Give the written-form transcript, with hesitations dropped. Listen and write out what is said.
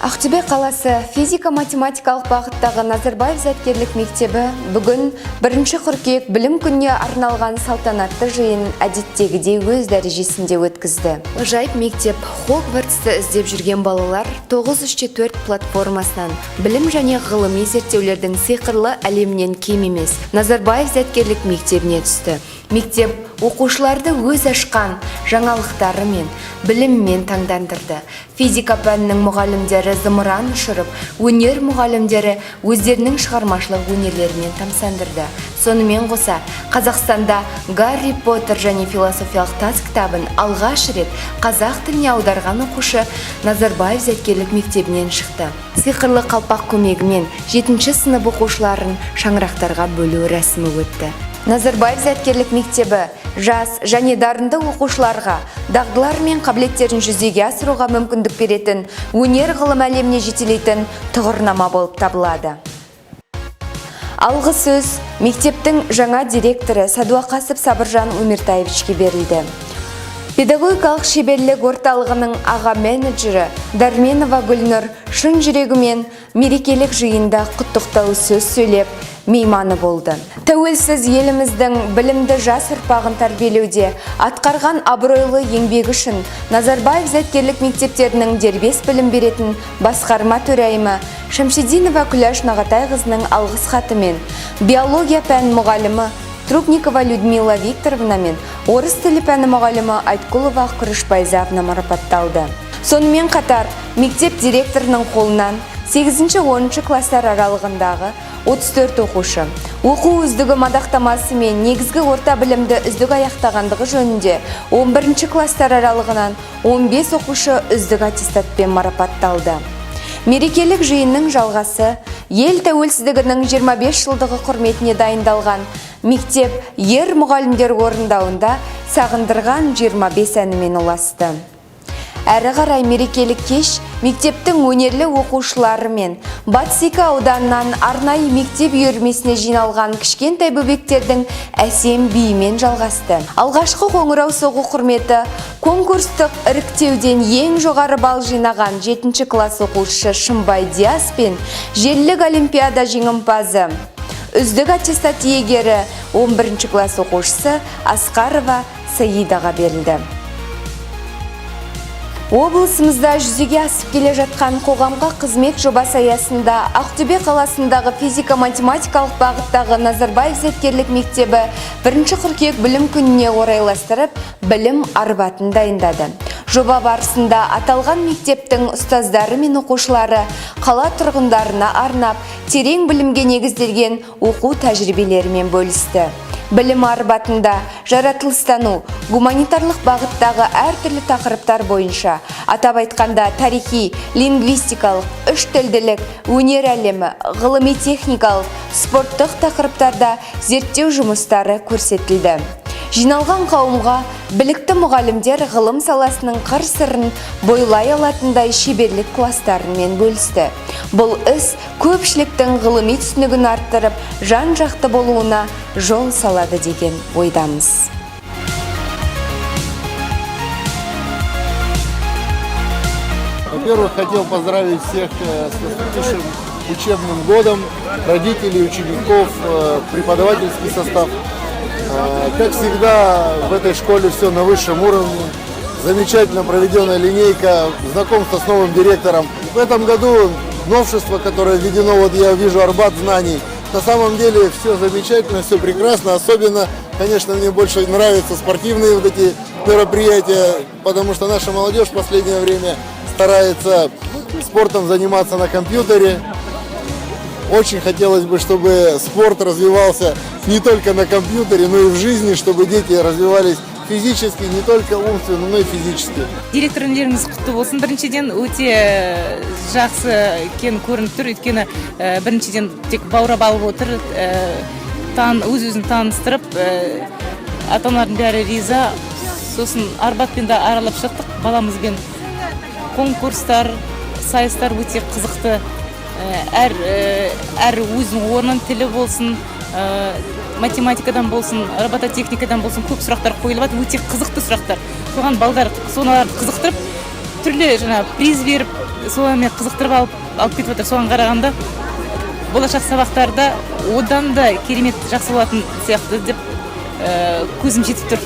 Ақтөбе қаласы физика-математикалық бағыттағы Назарбаев зияткерлік мектебі бүгін 1 қыркүйек білім күніне арналған салтанатты жиын әдеттегідей өз дәрежесінде өткізді. Ғажайып мектеп Хогвартсты іздеп жүрген балалар 934 платформасынан білім және ғылыми зерттеулердің сиқырлы әлемінен кем емес Назарбаев зияткерлік мектебіне түсті. Мектеп оқушыларды өз ашқан жаңалықтары мен біліммен таңдандырды. Физика пәнінің мұғалімдері зымыран ұшырып, өнер мұғалімдері өздерінің шығармашылық өнерлерімен тамсандырды. Сонымен қоса, Қазақстанда Гарри Поттер және философиялық тас кітабын алғаш рет қазақ тіліне аударған оқушы Назарбаев зияткерлік мектебінен шықты. Сиқырлы қалпақ көмегімен 7-ші сынып оқушыларын шаңырақтарға бөлу рәсімі өтті. Назарбаев зияткерлік мектебі жас және дарынды оқушыларға дағдылар мен қабілеттерін жүзеге асыруға мүмкіндік беретін, өнер ғылым әлеміне жетелейтін тұғырнама болып табылады. Алғы сөз мектептің жаңа директоры Садуақасов Сабыржан Өмертаевичке берілді. Педагогикалық шеберлік орталығының аға менеджері Дарменова Гүлнұр шын жүрегімен мерекелік жиында құттықтау сөз сөйлеп, мейманы болды. Тәуелсіз еліміздің білімді жас ұрпағын тәрбиелеуде атқарған абыройлы еңбегі үшін Назарбаев зияткерлік мектептерінің дербес білім беретін басқарма төрайымы Шамшидинова Күләш Нағатайқызының алғыс хатымен биология пән мұғалімі Трубникова Людмила Викторовна мен орыс тілі пәні мұғалімі Айткулова Күрішбайзавна марапатталды. Сонымен қатар мектеп директорының қолынан 8-10 кластар аралығындағы 34 оқушы оқу үздігі мадақтамасы мен негізгі орта білімді үздік аяқтағандығы жөнінде 11 кластар аралығынан 15 оқушы үздік аттестатпен марапатталды. Мерекелік жиынның жалғасы ел тәуелсіздігінің 25 жылдығы құрметіне дайындалған мектеп ер мұғалімдер орындауында сағындырған 25 әнімен ұласты. Әрі қарай мерекелік кеш мектептің өнерлі оқушылары мен Батыс-2 ауданынан арнайы мектеп үйірмесіне жиналған кішкентай бөбектердің әсем биімен жалғасты. Алғашқы қоңырау соғу құрметі конкурстық іріктеуден ең жоғары балл жинаған 7-ші класс оқушы Шымбай Диас пен желілік олимпиада жеңімпазы үздік аттестат иегері 11-ші класс оқушысы Асқарова Саидаға берілді. Облысымызда жүзеге асып келе жатқан қоғамға қызмет жобасы аясында Ақтөбе қаласындағы физика-математикалық бағыттағы Назарбаев зияткерлік мектебі 1 қыркүйек білім күніне орайластырып, білім арбатын дайындады. Жоба барысында аталған мектептің ұстаздары мен оқушылары қала тұрғындарына арнап, терең білімге негізделген оқу тәжірибелерімен бөлісті. Білім арбатында жаратылыстану, гуманитарлық бағыттағы әртүрлі тақырыптар бойынша, атап айтқанда тарихи, лингвистикалық, үш тілділік, өнер әлемі, ғылыми техникалық, спорттық тақырыптарда зерттеу жұмыстары көрсетілді. Жиналған қауымға білікті мұғалімдер ғылым саласының қыр-сырын бойлай алатындай шеберлік кластарымен бөлісті. Бұл іс көпшіліктің ғылыми түсінігін арттырып, жан-жақты болуына жол салады деген ойдамыз. Во-первых, хотел поздравить всех с наступившим учебным годом, родителей, учеников, преподавательский состав. Как всегда, в этой школе все на высшем уровне. Замечательно проведенная линейка, знакомство с новым директором. В этом году новшество, которое введено, вот я вижу Арбат знаний. На самом деле все замечательно, все прекрасно. Особенно, конечно, мне больше нравятся спортивные вот эти мероприятия, потому что наша молодежь в последнее время старается спортом заниматься на компьютере. Очень хотелось бы, чтобы спорт развивался не только на компьютере, но и в жизни, чтобы дети развивались физически, не только умственно, но и физически. Директор өнеріңіз құтты болсын. Біріншіден өте жақсы екен көрініп тұр. Өйткені біріншіден тек баурап алып отыр, өз-өзін таныстырып, ата-аналардың бәрі риза. Сосын Арбатпен де аралап шықтық. Баламызбен конкурстар, сайыстар өте қызықты. Әр өзінің орнын тілі болсын, математикадан болсын, робототехникадан болсын көп сұрақтар қойылып, өте қызықты сұрақтар. Соған балдар соналарды қызықтырып, түрлі приз беріп, солармен қызықтырып алып кетіп отыр. Соған қарағанда болашақ сабақтарда одан да керемет жақсы болатын сияқты деп көзім жетіп тұр.